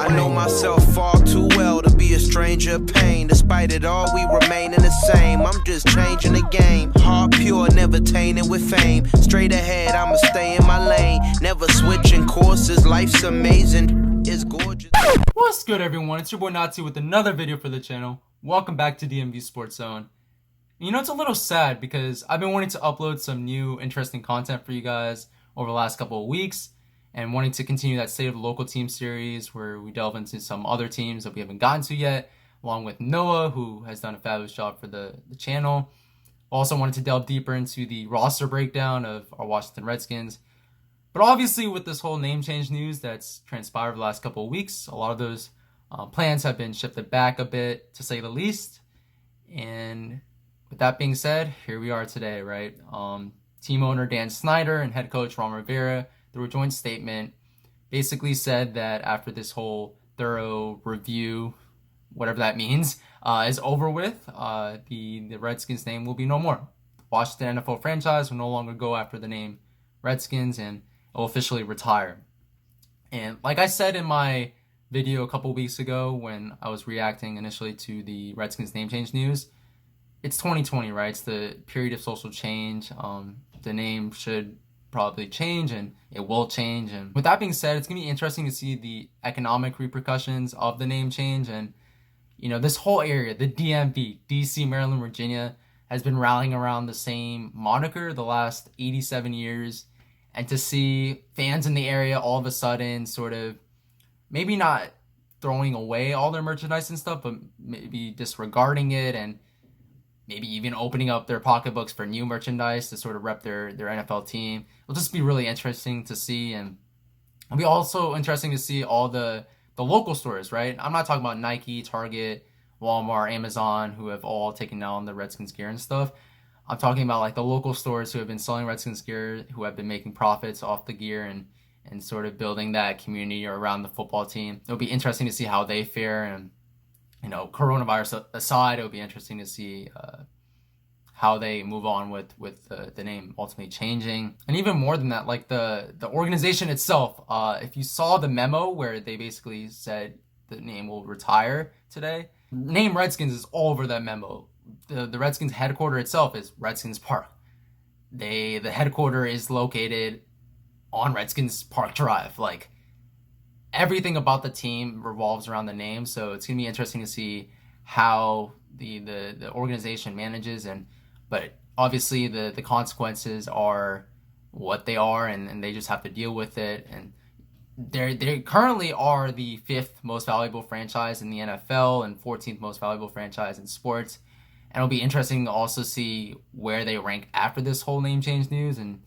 I know myself far too well to be a stranger of pain. Despite it all, we remaining the same. I'm just changing the game. Heart pure, never tainted with fame. Straight ahead, I'ma stay in my lane. Never switching courses, life's amazing. It's gorgeous. What's good, everyone? It's your boy Nati with another video for the channel. Welcome back to DMVSportsZone. You know, it's a little sad because I've been wanting to upload some new interesting content for you guys over the last couple of weeks and wanting to continue that State of the Local Team series where we delve into some other teams that we haven't gotten to yet, along with Noah, who has done a fabulous job for the channel. Also wanted to delve deeper into the roster breakdown of our Washington Redskins. But obviously with this whole name change news that's transpired over the last couple of weeks, a lot of those plans have been shifted back a bit, to say the least. And with that being said, here we are today, right? Team owner Dan Snyder and head coach Rivera, through a joint statement, basically said that after this whole thorough review, whatever that means, is over with, the Redskins name will be no more. The Washington NFL franchise will no longer go after the name Redskins, and it will officially retire. And like I said in my video a couple weeks ago when I was reacting initially to the Redskins name change news, it's 2020, right? It's the period of social change. The name should probably change, and it will change. And with that being said, it's gonna be interesting to see the economic repercussions of the name change. And you know, this whole area, the DMV, DC, Maryland, Virginia, has been rallying around the same moniker the last 87 years. And to see fans in the area all of a sudden sort of maybe not throwing away all their merchandise and stuff, but maybe disregarding it and maybe even opening up their pocketbooks for new merchandise to sort of rep their NFL team. It'll just be really interesting to see. And it'll be also interesting to see all the local stores, right? I'm not talking about Nike, Target, Walmart, Amazon, who have all taken down the Redskins gear and stuff. I'm talking about like the local stores who have been selling Redskins gear, who have been making profits off the gear and sort of building that community around the football team. It'll be interesting to see how they fare. And you know, coronavirus aside, it'll be interesting to see how they move on with the name ultimately changing. And even more than that, like the organization itself, if you saw the memo where they basically said the name will retire today, name Redskins is all over that memo. The Redskins headquarters itself is Redskins Park. The headquarters is located on Redskins Park Drive. Like, everything about the team revolves around the name, so it's gonna be interesting to see how the organization manages. But obviously the consequences are what they are, and they just have to deal with it. And they currently are the 5th most valuable franchise in the NFL and 14th most valuable franchise in sports. And it'll be interesting to also see where they rank after this whole name change news. And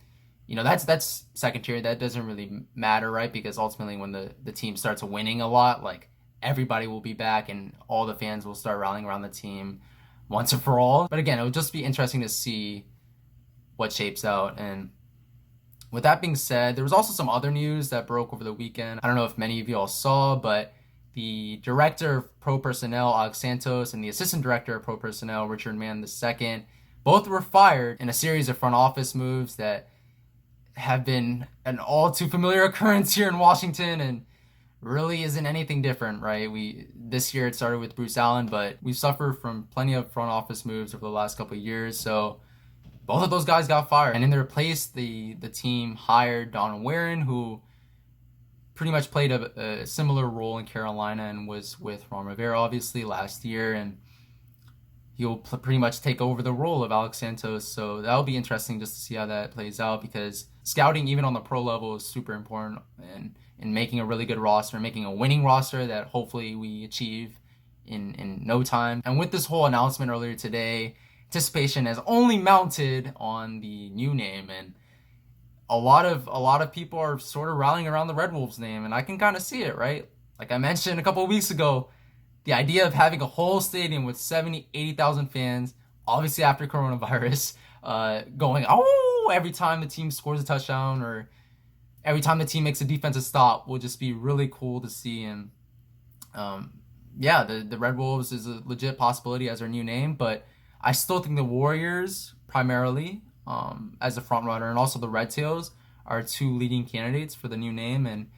you know, that's second tier. That doesn't really matter, right? Because ultimately when the team starts winning a lot, like, everybody will be back and all the fans will start rallying around the team once and for all. But again, it will just be interesting to see what shapes out. And with that being said, there was also some other news that broke over the weekend. I don't know if many of you all saw, but the director of pro personnel, Alex Santos, and the assistant director of pro personnel, Richard Mann II, both were fired in a series of front office moves that have been an all too familiar occurrence here in Washington, and really isn't anything different, right? This year it started with Bruce Allen, but we've suffered from plenty of front office moves over the last couple of years. So both of those guys got fired, and in their place, the team hired Don Warren, who pretty much played a similar role in Carolina and was with Rivera obviously last year, and he'll pretty much take over the role of Alex Santos. So that'll be interesting just to see how that plays out, because scouting, even on the pro level, is super important in making a really good roster, making a winning roster that hopefully we achieve in no time. And with this whole announcement earlier today, anticipation has only mounted on the new name, and a lot of people are sort of rallying around the Redwolves name, and I can kind of see it, right? Like I mentioned a couple of weeks ago, the idea of having a whole stadium with 70, 80,000 fans, obviously after coronavirus, going, oh, every time the team scores a touchdown or every time the team makes a defensive stop will just be really cool to see. And yeah, the Redwolves is a legit possibility as our new name, but I still think the Warriors primarily as a front runner, and also the Redtails are two leading candidates for the new name. And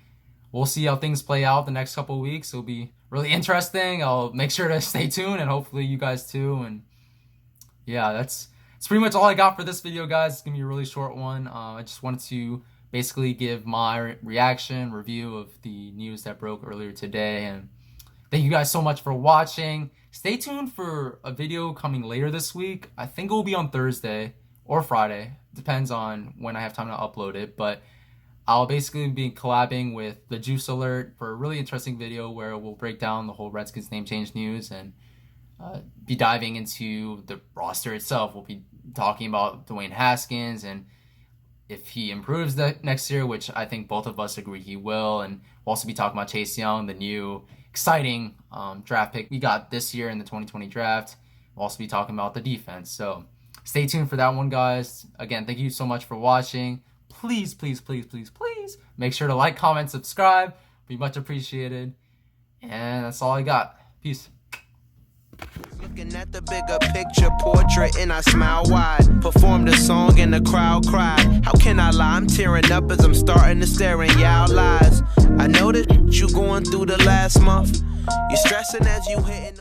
we'll see how things play out the next couple of weeks. It'll be really interesting. I'll make sure to stay tuned, and hopefully you guys too. And yeah, that's pretty much all I got for this video, guys. It's gonna be a really short one. I just wanted to basically give my review of the news that broke earlier today, and thank you guys so much for watching. Stay tuned for a video coming later this week. I think it will be on Thursday or Friday. Depends on when I have time to upload it, but I'll basically be collabing with the Juice Alert for a really interesting video where we'll break down the whole Redskins name change news and be diving into the roster itself. We'll be talking about Dwayne Haskins and if he improves next year, which I think both of us agree he will. And we'll also be talking about Chase Young, the new exciting draft pick we got this year in the 2020 draft. We'll also be talking about the defense. So stay tuned for that one, guys. Again, thank you so much for watching. Please, please, please, please, please make sure to like, comment, subscribe. Be much appreciated. And that's all I got. Peace. Looking at the bigger picture portrait and I smile wide. Performed a song and the crowd cried. How can I lie? I'm tearing up as I'm starting to stare in y'all eyes. I know that you going through the last month. You're stressing as you hitting